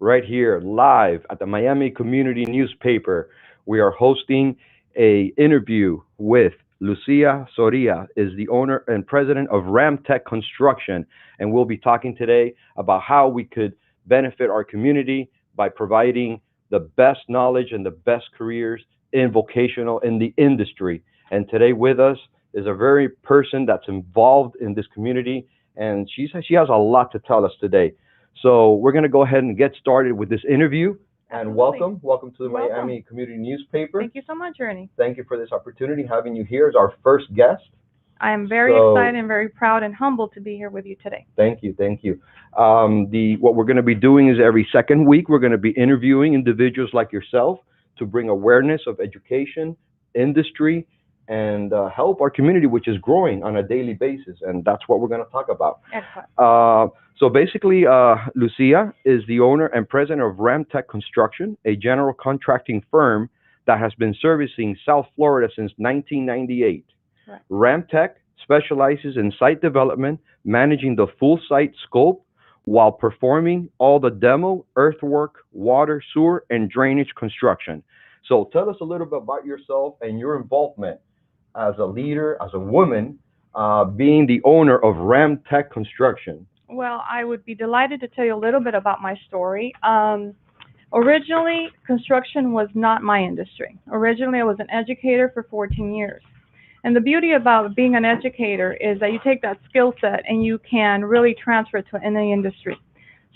right here live at the Miami Community Newspaper. We are hosting a interview with Lucia Soria, is the owner and president of Ramtech Construction, and we'll be talking today about how we could benefit our community by providing the best knowledge and the best careers in vocational in the industry. And today with us is a very person that's involved in this community, and she has a lot to tell us today. So we're going to go ahead and get started with this interview. And Absolutely. welcome to the Welcome. Miami Community Newspaper. Thank you so much, Ernie. Thank you for this opportunity having you here as our first guest. I am very So- excited and very proud and humbled to be here with you today. Thank you, thank you. The what we're going to be doing is every second week we're going to be interviewing individuals like yourself to bring awareness of education, industry, and help our community, which is growing on a daily basis, and that's what we're going to talk about. Excellent. So basically, Lucia is the owner and president of Ramtech Construction, a general contracting firm that has been servicing South Florida since 1998. Right. Ramtech specializes in site development, managing the full site scope while performing all the demo, earthwork, water, sewer, and drainage construction. So tell us a little bit about yourself and your involvement as a leader, as a woman, being the owner of Ramtech Construction. Well, I would be delighted to tell you a little bit about my story. Originally, construction was not my industry. Originally, I was an educator for 14 years. And the beauty about being an educator is that you take that skill set and you can really transfer it to any industry.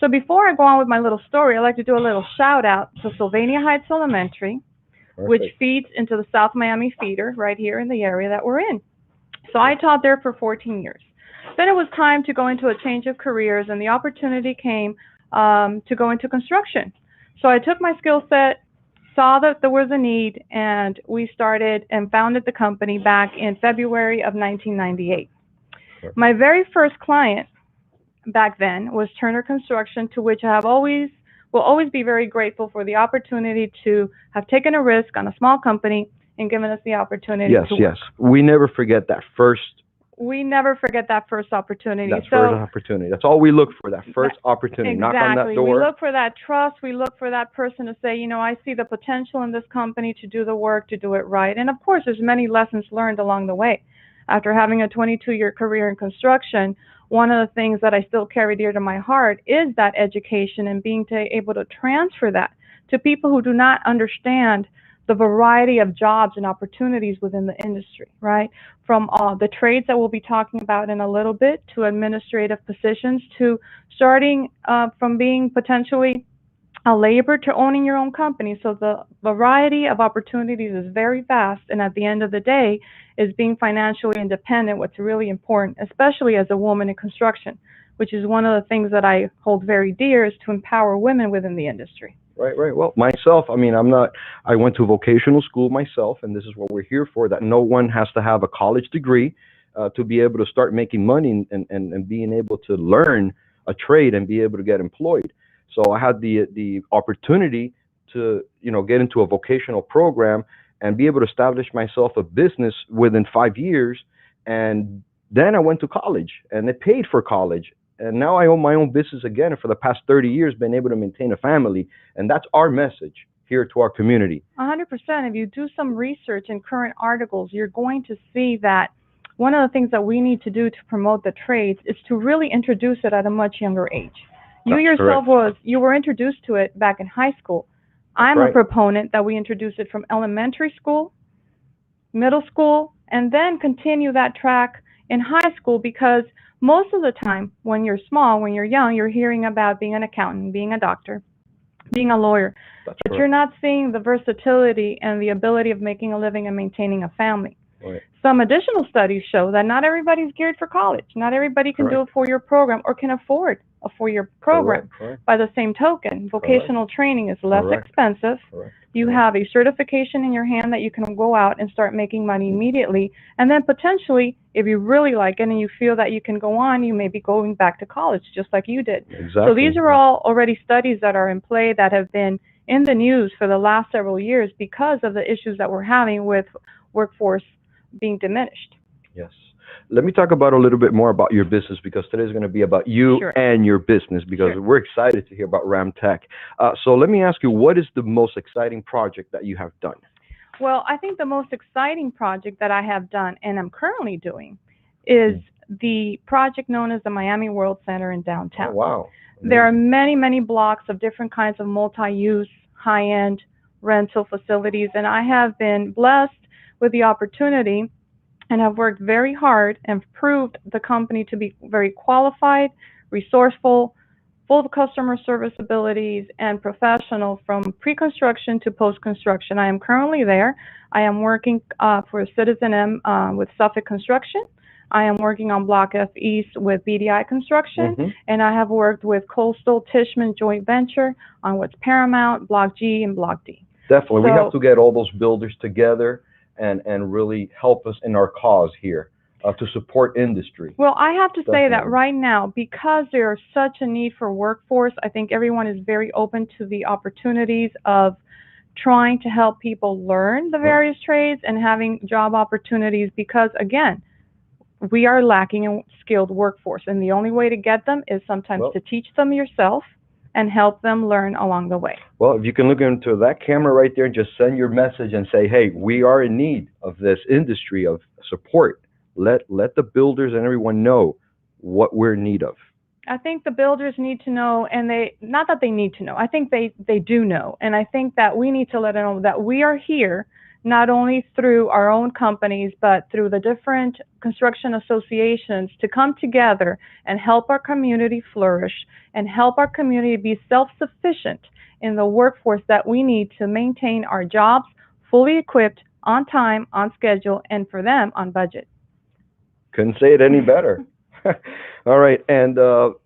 So before I go on with my little story, I'd like to do a little shout out to Sylvania Heights Elementary, which Perfect. feeds into the South Miami feeder right here in the area that we're in. So I taught there for 14 years. Then it was time to go into a change of careers, and the opportunity came to go into construction. So I took my skill set, saw that there was a need, and we started and founded the company back in February of 1998. Perfect. My very first client back then was Turner Construction, to which I will always be very grateful for the opportunity to have taken a risk on a small company and given us the opportunity Yes, to yes. We never forget that first. We never forget that first opportunity. That first opportunity. That's all we look for. That first opportunity. Exactly. Knock on that door. We look for that trust. We look for that person to say, you know, I see the potential in this company to do the work, to do it right. And of course, there's many lessons learned along the way. After having a 22-year career in construction, one of the things that I still carry dear to my heart is that education and being able to transfer that to people who do not understand the variety of jobs and opportunities within the industry, right? From the trades that we'll be talking about in a little bit, to administrative positions, to starting from being potentially a laborer to owning your own company. So the variety of opportunities is very vast, and at the end of the day is being financially independent, what's really important, especially as a woman in construction, which is one of the things that I hold very dear, is to empower women within the industry. Right. Well, myself, I mean, I went to vocational school myself, and this is what we're here for, that no one has to have a college degree to be able to start making money and being able to learn a trade and be able to get employed. So I had the opportunity to, get into a vocational program and be able to establish myself a business within 5 years. And then I went to college, and I paid for college. And now I own my own business again, and for the past 30 years, been able to maintain a family. And that's our message here to our community. 100%. If you do some research in current articles, you're going to see that one of the things that we need to do to promote the trades is to really introduce it at a much younger age. You That's yourself correct. you were introduced to it back in high school. I'm right. a proponent that we introduce it from elementary school, middle school, and then continue that track in high school, because most of the time when you're small, when you're young, you're hearing about being an accountant, being a doctor, being a lawyer, That's but correct. you're not seeing the versatility and the ability of making a living and maintaining a family. Right. Some additional studies show that not everybody's geared for college. Not everybody can do a four-year program or can afford a four-year program. Correct. By the same token, vocational training is less Correct. expensive. Correct. You have a certification in your hand that you can go out and start making money immediately. And then potentially, if you really like it and you feel that you can go on, you may be going back to college, just like you did. Exactly. So these are all already studies that are in play that have been in the news for the last several years because of the issues that we're having with workforce being diminished. Yes. let me talk about a little bit more about your business because today is going to be about you Sure. and your business because Sure. we're excited to hear about Ramtech. So let me ask you, what is the most exciting project that you have done? Well, I think the most exciting project that I have done and I'm currently doing is the project known as the Miami World Center in Oh, downtown. wow. There are Amazing. many, many blocks of different kinds of multi-use, high-end rental facilities, and I have been blessed with the opportunity and have worked very hard and proved the company to be very qualified, resourceful, full of customer service abilities, and professional from pre-construction to post-construction. I am currently there. I am working for Citizen M with Suffolk Construction. I am working on Block F East with BDI Construction, Hmm. and I have worked with Coastal Tishman Joint Venture on what's Paramount, Block G, and Block D. Definitely. We have So, to get all those builders together and really help us in our cause here to support industry. well, I have to say that Definitely. right now, because there is such a need for workforce, I think everyone is very open to the opportunities of trying to help people learn the Mhm. various trades and having job opportunities because, again, we are lacking in skilled workforce, and the only way to get them is sometimes Well, to teach them yourself and help them learn along the way. well, if you can look into that camera right there and just send your message and say, "Hey, we are in need of this industry of support." Let the builders and everyone know what we're in need of. I think the builders need to know, and they, not that they need to know, I think they do know. And I think that we need to let them know that we are here not only through our own companies, but through the different construction associations to come together and help our community flourish and help our community be self-sufficient in the workforce that we need to maintain our jobs fully equipped, on time, on schedule, and for them on budget. Couldn't say it any better. All right. And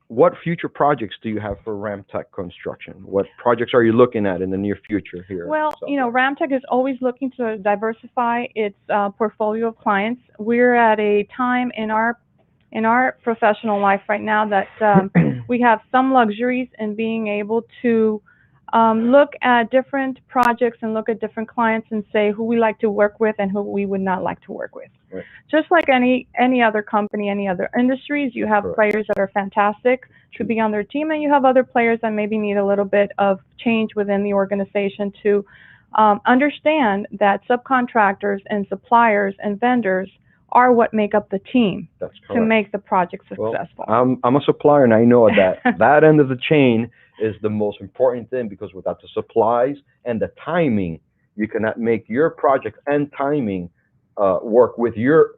what future projects do you have for Ramtech Construction? What projects are you looking at in the near future here? Well, So, you know, Ramtech is always looking to diversify its portfolio of clients. We're at a time in our professional life right now that we have some luxuries in being able to look at different projects and look at different clients and say who we like to work with and who we would not like to work with. right. Just like any other company, any other industries, you have Correct. players that are fantastic to be on their team, and you have other players that maybe need a little bit of change within the organization to understand that subcontractors and suppliers and vendors are what make up the team That's to correct. make the project Well, successful. I'm a supplier and I know that that end of the chain is the most important thing because without the supplies and the timing, you cannot make your project and timing work with your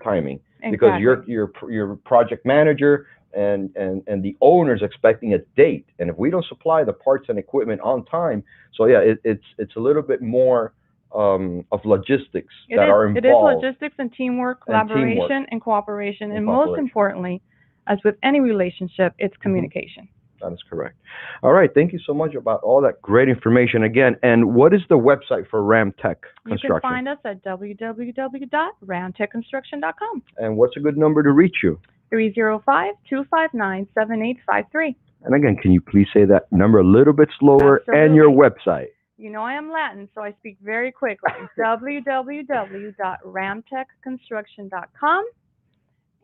timing because Exactly. your project manager and the owner's expecting a date, and if we don't supply the parts and equipment on time, so yeah, it's a little bit more of logistics It that is. are It is involved logistics and teamwork, and teamwork collaboration and cooperation, and and most cooperation. importantly, as with any relationship, it's Hmm. communication. That is correct. All right, thank you so much about all that great information again. And what is the website for Ramtech You can Construction? find us at www.roundtechconstruction.com. And what's a good number to reach you? 305-259-7853. And again, can you please say that number a little bit slower and your Absolutely. website? You know I am Latin, so I speak very quickly. www.ramtechconstruction.com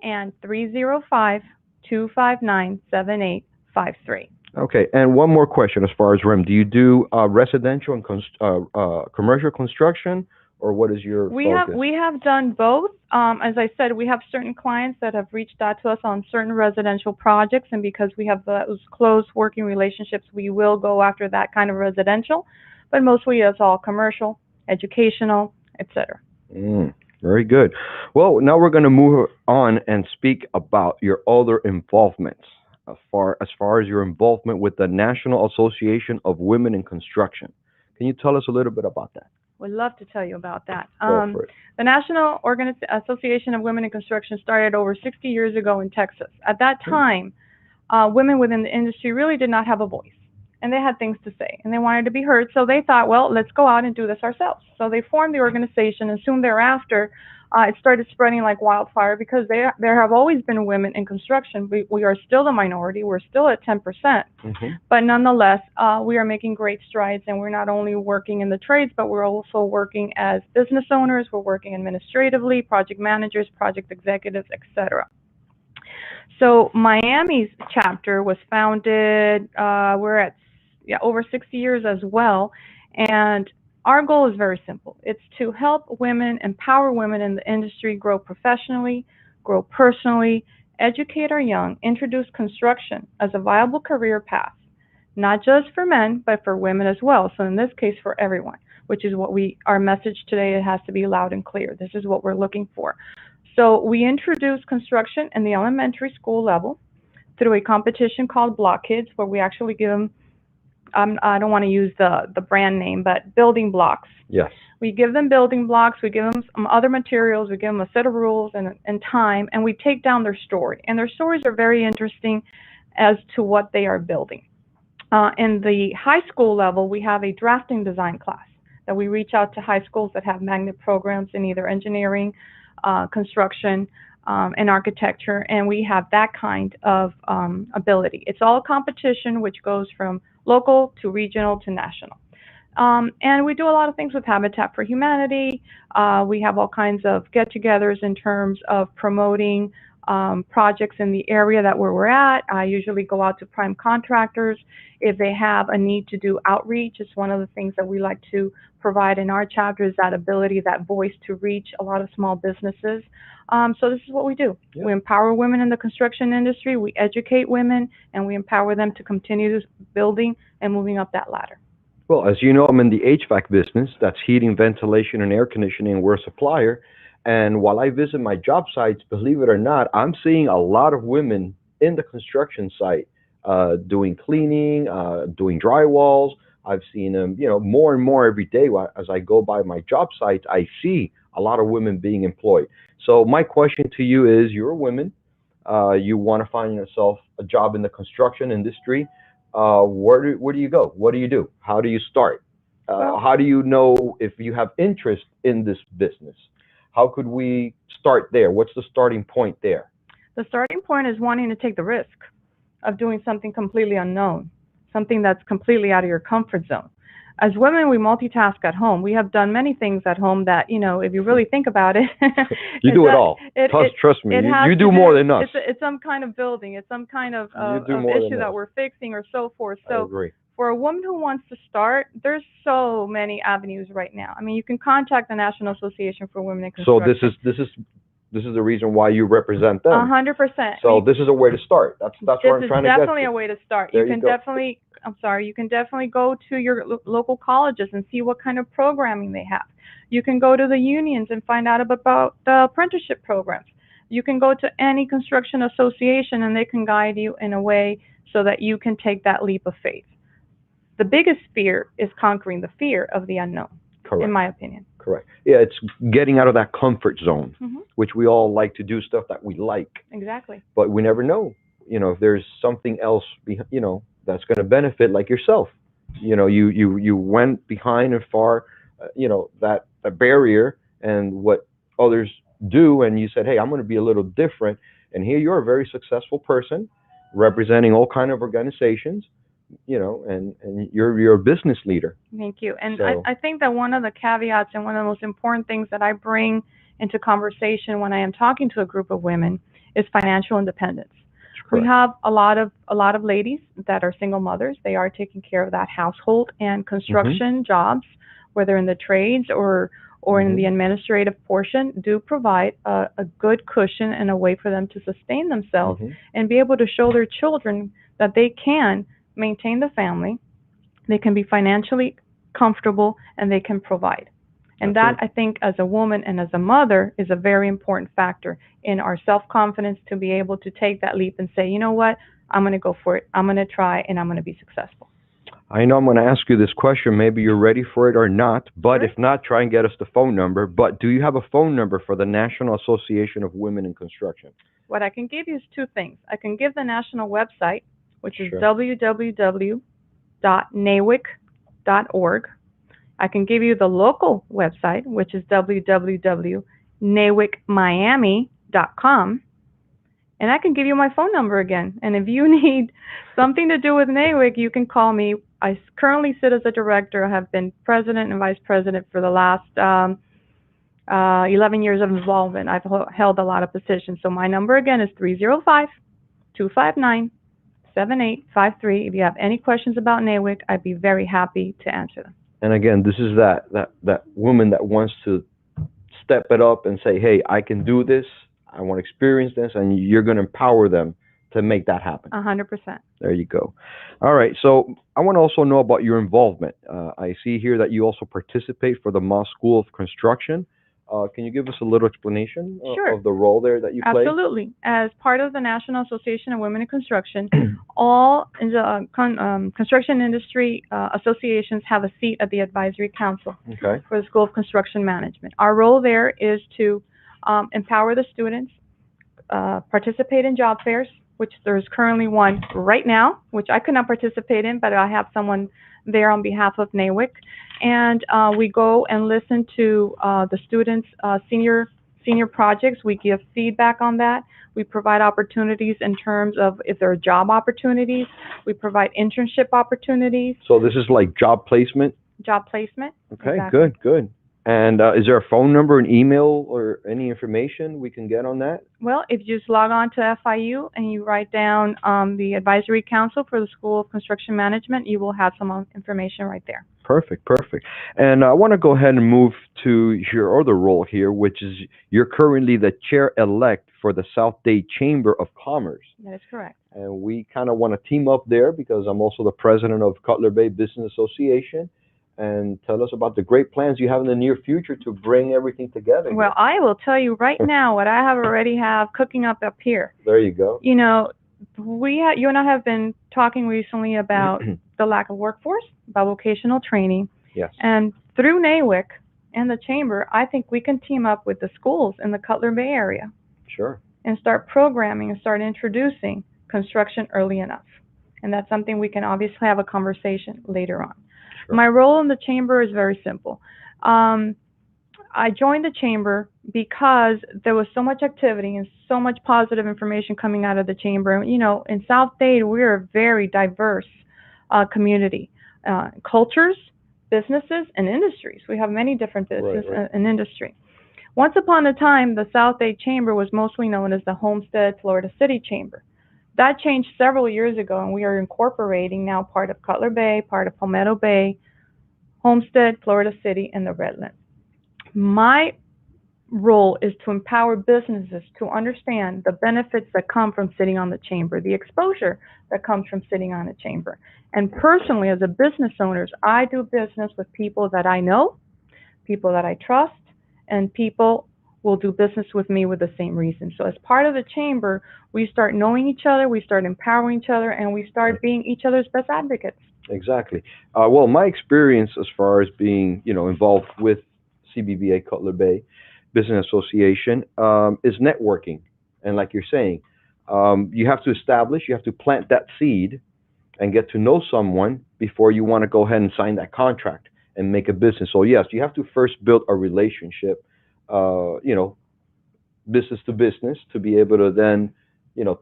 and 305-259-7853. Okay, and one more question as far as REM. Do you do residential and commercial construction, or what is your focus? We have done both. As I said, we have certain clients that have reached out to us on certain residential projects, and because we have those close working relationships, we will go after that kind of residential. But mostly it's all commercial, educational, etc. Very good. Well, now we're going to move on and speak about your other involvements, as far as your involvement with the National Association of Women in Construction. Can you tell us a little bit about that? Would love to tell you about that. Go for it. The National Association of Women in Construction started over 60 years ago in Texas. At that time, women within the industry really did not have a voice. and they had things to say, and they wanted to be heard. So they thought, well, let's go out and do this ourselves. So they formed the organization, and soon thereafter, it started spreading like wildfire because there have always been women in construction. We are still the minority. We're still at 10%. But nonetheless, we are making great strides, and we're not only working in the trades, but we're also working as business owners. We're working administratively, project managers, project executives, etc. So Miami's chapter was founded, we're at over 60 years as well, and our goal is very simple. It's to help women, empower women in the industry, grow professionally, grow personally, educate our young, introduce construction as a viable career path, not just for men, but for women as well. So in this case, for everyone, which is what our message today, it has to be loud and clear. This is what we're looking for. So we introduce construction in the elementary school level through a competition called Block Kids, where we actually give them, I don't want to use the brand name, but building blocks. Yes. We give them building blocks, we give them some other materials, we give them a set of rules and time, and we take down their story. And their stories are very interesting as to what they are building. In the high school level, we have a drafting design class that we reach out to high schools that have magnet programs in either engineering, construction, and architecture, and we have that kind of ability. It's all a competition which goes from local to regional to national. And we do a lot of things with Habitat for Humanity. We have all kinds of get-togethers in terms of promoting projects in the area that where we're at. I usually go out to prime contractors if they have a need to do outreach. It's one of the things that we like to provide in our chapter, is that ability, that voice to reach a lot of small businesses. So this is what we do. Yeah. We empower women in the construction industry, we educate women, and we empower them to continue building and moving up that ladder. Well, as you know, I'm in the HVAC business. That's heating, ventilation, and air conditioning. We're a supplier. And while I visit my job sites, believe it or not, I'm seeing a lot of women in the construction site doing cleaning, doing drywalls. I've seen them, more and more every day. As I go by my job sites, I see a lot of women being employed. So my question to you is, you're a woman, you want to find yourself a job in the construction industry. Where do you go? What do you do? How do you start? How do you know if you have interest in this business? How could we start there? What's the starting point there? The starting point is wanting to take the risk of doing something completely unknown, something that's completely out of your comfort zone. As women, we multitask at home. We have done many things at home that, if you really think about it, you do it all. Trust me, you do more than us. It's some kind of building. It's some kind of issue that we're fixing or so forth. So I agree. For a woman who wants to start, there's so many avenues right now. I mean, you can contact the National Association for Women in Construction. So this is the reason why you represent them. 100%. So this is a way to start. That's where I'm trying to get to. This is definitely a way to start. You can definitely go to your local colleges and see what kind of programming they have. You can go to the unions and find out about the apprenticeship programs. You can go to any construction association and they can guide you in a way so that you can take that leap of faith. The biggest fear is conquering the fear of the unknown. Correct. In my opinion. Correct. Yeah, it's getting out of that comfort zone, which we all like to do stuff that we like. Exactly. But we never know, if there's something else, that's going to benefit, like yourself. You went behind and far, that barrier and what others do, and you said, hey, I'm going to be a little different. And here you're a very successful person representing all kind of organizations. And you're a business leader. Thank you. And so, I think that one of the caveats and one of the most important things that I bring into conversation when I am talking to a group of women is financial independence. Correct. We have a lot of ladies that are single mothers. They are taking care of that household and construction jobs, whether in the trades or in the administrative portion, do provide a good cushion and a way for them to sustain themselves and be able to show their children that they can maintain the family, they can be financially comfortable, and they can provide. And that, I think, as a woman and as a mother, is a very important factor in our self-confidence to be able to take that leap and say, you know what, I'm going to go for it, I'm going to try, and I'm going to be successful. I know I'm going to ask you this question. Maybe you're ready for it or not, but if not, try and get us the phone number. But do you have a phone number for the National Association of Women in Construction? What I can give you is two things. I can give the national website, which is www.naaw.org. www.nawic.org. I can give you the local website, which is www.nawicmiami.com. And I can give you my phone number again. And if you need something to do with NAWIC, you can call me. I currently sit as a director. I have been president and vice president for the last 11 years of involvement. I've held a lot of positions. So my number again is 305-259-7853. If you have any questions about NAWIC, I'd be very happy to answer them. And again, this is that woman that wants to step it up and say, hey, I can do this. I want to experience this, and you're going to empower them to make that happen. 100%. There you go. All right. So I want to also know about your involvement. I see here that you also participate for the Moss School of Construction. Can you give us a little explanation of the role there that you play? Absolutely. As part of the National Association of Women in Construction, all construction industry associations have a seat at the advisory council for the School of Construction Management. Our role there is to empower the students, participate in job fairs, which there's currently one right now, which I could not participate in, but I have someone there on behalf of NAWIC. And we go and listen to the students' senior projects. We give feedback on that. We provide opportunities in terms of if there are job opportunities. We provide internship opportunities. So this is like job placement? Job placement. Okay, exactly. Good. And is there a phone number, an email, or any information we can get on that? Well, if you just log on to FIU and you write down the Advisory Council for the School of Construction Management, you will have some information right there. Perfect. And I want to go ahead and move to your other role here, which is you're currently the chair-elect for the South Dade Chamber of Commerce. That is correct. And we kind of want to team up there because I'm also the president of Cutler Bay Business Association. And tell us about the great plans you have in the near future to bring everything together. Well, I will tell you right now what I already have cooking up here. There you go. You know, you and I have been talking recently about the lack of workforce, about vocational training. Yes. And through NAWIC and the Chamber, I think we can team up with the schools in the Cutler Bay area. Sure. And start programming and start introducing construction early enough. And that's something we can obviously have a conversation later on. Sure. My role in the Chamber is very simple. I joined the Chamber because there was so much activity and so much positive information coming out of the Chamber. You know, in South Dade, we're a very diverse community. Cultures, businesses, and industries. We have many different businesses and industry. Once upon a time, the South Dade Chamber was mostly known as the Homestead, Florida City Chamber. That changed several years ago, and we are incorporating now part of Cutler Bay, part of Palmetto Bay, Homestead, Florida City, and the Redlands. My role is to empower businesses to understand the benefits that come from sitting on the Chamber, the exposure that comes from sitting on a Chamber. And personally, as a business owner, I do business with people that I know, people that I trust, and people will do business with me with the same reason. So as part of the Chamber, we start knowing each other, we start empowering each other, and we start being each other's best advocates. Exactly. Well, my experience as far as being, involved with CBBA Cutler Bay Business Association is networking. And like you're saying, you have to plant that seed and get to know someone before you want to go ahead and sign that contract and make a business. So yes, you have to first build a relationship, business to business, to be able to then,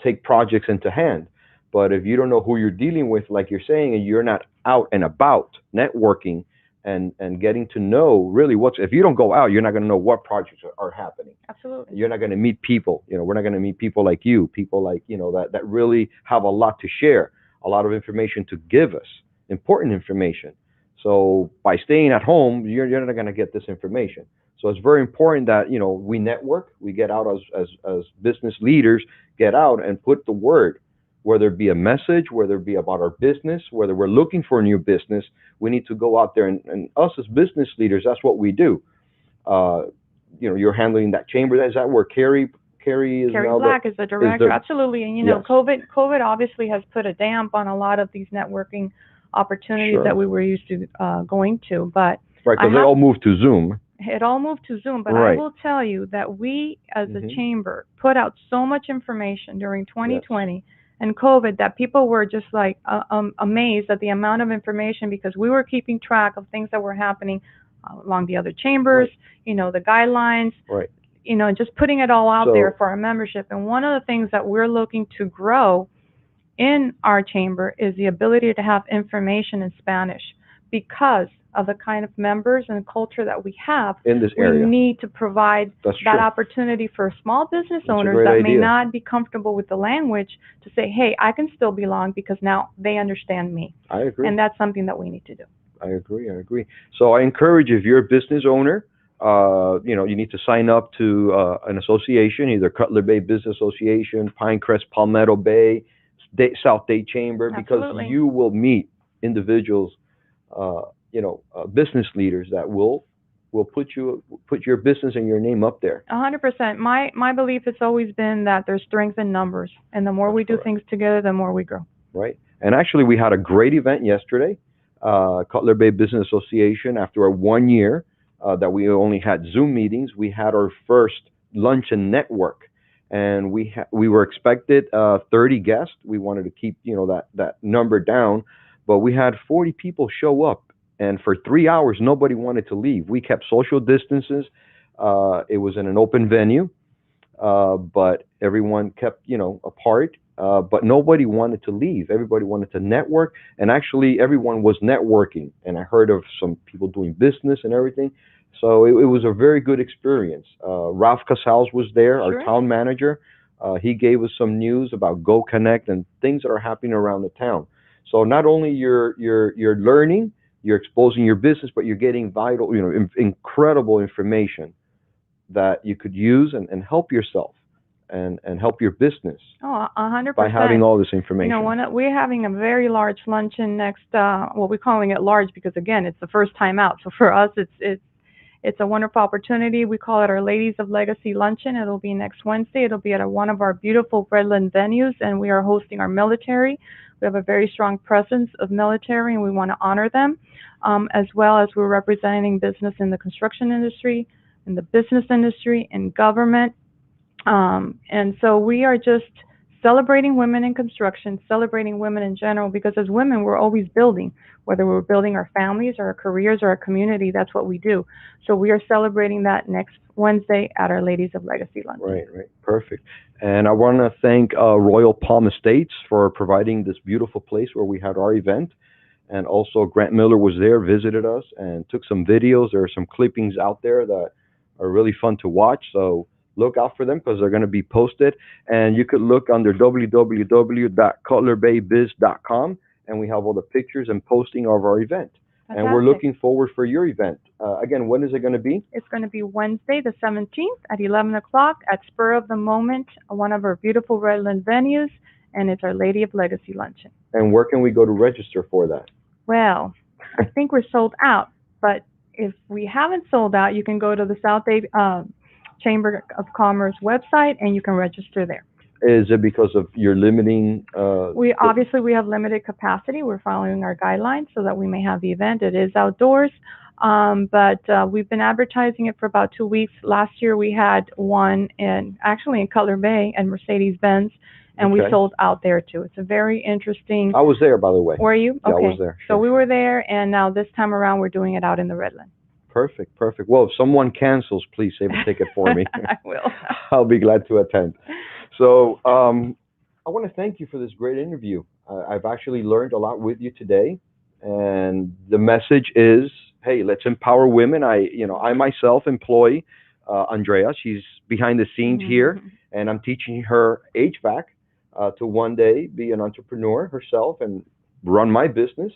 take projects into hand. But if you don't know who you're dealing with, like you're saying, and you're not out and about networking and getting to know really if you don't go out, you're not going to know what projects are happening. Absolutely. You're not going to meet people. We're not going to meet people like you, people like, that really have a lot to share, a lot of information to give us, important information. So by staying at home, you're not going to get this information. So it's very important that, we network, we get out as business leaders, get out and put the word, whether it be a message, whether it be about our business, whether we're looking for a new business, we need to go out there and us as business leaders, that's what we do. You're handling that chamber. Is that where Carrie is Carrie now? Black is the director, absolutely. And, yes. COVID obviously has put a damp on a lot of these networking opportunities that we were used to going to. But right, because they all moved to Zoom. It all moved to Zoom, but right. I will tell you that we, as a chamber, put out so much information during 2020 and COVID that people were just like amazed at the amount of information because we were keeping track of things that were happening along the other chambers, Right. the guidelines, Right. just putting it all out there So for our membership. And one of the things that we're looking to grow in our chamber is the ability to have information in Spanish because of the kind of members and culture that we have. in this We area, need to provide that's that true. opportunity for small business That's a owners great that may idea. not be comfortable with the language to say, hey, I can still belong because now they understand me. I agree. And that's something that we need to do. I agree. I agree. So I encourage you, if you're a business owner, you need to sign up to an association, either Cutler Bay Business Association, Pinecrest, Palmetto Bay, South Dade Chamber, because Absolutely. you will meet individuals, business leaders that will put your business and your name up there. 100%. My belief has always been that there's strength in numbers, and the more That's we do correct. things together, the more we grow. Right? And actually, we had a great event yesterday. Cutler Bay Business Association, after a 1 year that we only had Zoom meetings, we had our first lunch and network, and we were expected 30 guests. We wanted to keep that number down, but we had 40 people show up, and for 3 hours nobody wanted to leave. We kept social distances. It was in an open venue, but everyone kept apart. But nobody wanted to leave. Everybody wanted to network, and actually everyone was networking. And I heard of some people doing business and everything. So it was a very good experience. Ralph Casals was there, our Sure. town manager. He gave us some news about Go Connect and things that are happening around the town. So not only you're learning, you're exposing your business, but you're getting vital, incredible information that you could use and help yourself and help your business Oh, 100%. by having all this information. We're having a very large luncheon next. Well, we're calling it large because again, it's the first time out. So for us, it's a wonderful opportunity. We call it our Ladies of Legacy Luncheon. It'll be next Wednesday. It'll be at one of our beautiful Redland venues, and we are hosting our military. We have a very strong presence of military, and we want to honor them, as well as we're representing business in the construction industry, in the business industry, in government. And so we are just celebrating women in construction, celebrating women in general, because as women, we're always building, whether we're building our families or our careers or our community, that's what we do. So we are celebrating that next Wednesday at our Ladies of Legacy Lunch. Right, perfect. And I want to thank Royal Palm Estates for providing this beautiful place where we had our event. And also Grant Miller was there, visited us, and took some videos. There are some clippings out there that are really fun to watch. So look out for them because they're going to be posted. And you could look under www.cutlerbaybiz.com, and we have all the pictures and posting of our event. Fantastic. And we're looking forward for your event. Again, when is it going to be? It's going to be Wednesday, the 17th at 11 o'clock at Spur of the Moment, one of our beautiful Redland venues, and it's our Lady of Legacy Luncheon. And where can we go to register for that? Well, I think we're sold out, but if we haven't sold out, you can go to the South Dade Chamber of Commerce website and you can register there. Is it because of your limiting? We have limited capacity. We're following our guidelines so that we may have the event. It is outdoors, but we've been advertising it for about 2 weeks. Last year we had one in Cutler Bay and Mercedes-Benz, and we sold out there too. It's a very interesting. I was there, by the way. Were you? Yeah, Okay. I was there. So we were there, and now this time around we're doing it out in the Redland. Perfect. Well, if someone cancels, please save a ticket for me. I will. I'll be glad to attend. So I want to thank you for this great interview. I've actually learned a lot with you today, and the message is, hey, let's empower women. I myself employ Andrea. She's behind the scenes here, and I'm teaching her HVAC to one day be an entrepreneur herself and run my business.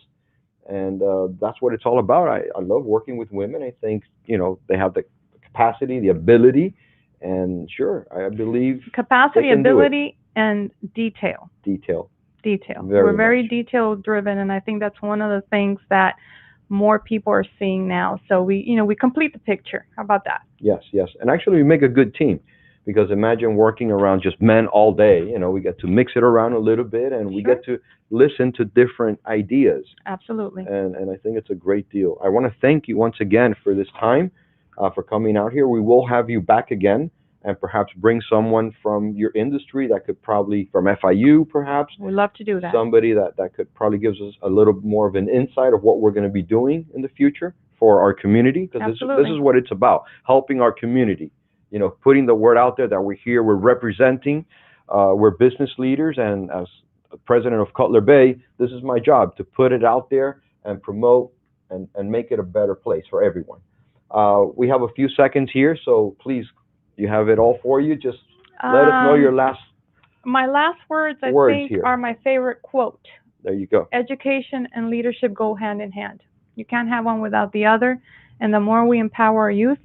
And that's what it's all about. I love working with women. I think, they have the capacity, the ability, and sure, I believe capacity, ability, and detail. We're very detail driven, and I think that's one of the things that more people are seeing now. So we complete the picture. How about that? Yes. And actually we make a good team, because imagine working around just men all day. We get to mix it around a little bit, and we get to listen to different ideas. Absolutely. And I think it's a great deal. I want to thank you once again for this time, for coming out here. We will have you back again. and perhaps bring someone from your industry that could probably, from FIU perhaps, We'd love to do that. somebody that could probably gives us a little more of an insight of what we're going to be doing in the future for our community, because this Absolutely. is what it's about, helping our community, putting the word out there that we're here, we're representing, we're business leaders, and as president of Cutler Bay, this is my job to put it out there and promote and make it a better place for everyone. We have a few seconds here, so please, you have it all for you. Just let us know your last My last words, I words think, here. are my favorite quote. There you go. Education and leadership go hand in hand. You can't have one without the other. And the more we empower our youth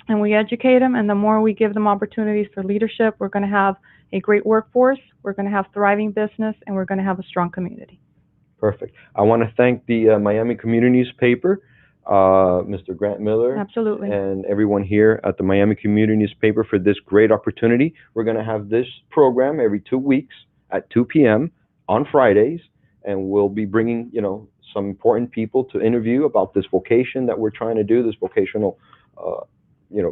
and we educate them, and the more we give them opportunities for leadership, we're going to have a great workforce, we're going to have thriving business, and we're going to have a strong community. Perfect. I want to thank the Miami Community Newspaper, Mr. Grant Miller, Absolutely. and everyone here at the Miami Community Newspaper for this great opportunity. We're going to have this program every 2 weeks at 2 p.m. on Fridays, and we'll be bringing, some important people to interview about this vocation that we're trying to do, this vocational,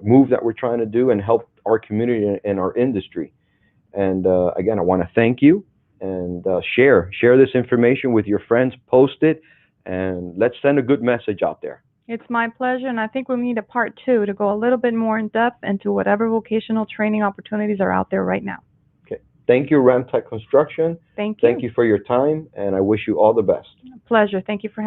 move that we're trying to do and help our community and our industry. And again, I want to thank you, and share this information with your friends, post it, and let's send a good message out there. It's my pleasure, and I think we need a part 2 to go a little bit more in depth into whatever vocational training opportunities are out there right now. Okay. Thank you, Ramtech Construction. Thank you. Thank you for your time, and I wish you all the best. Pleasure. Thank you for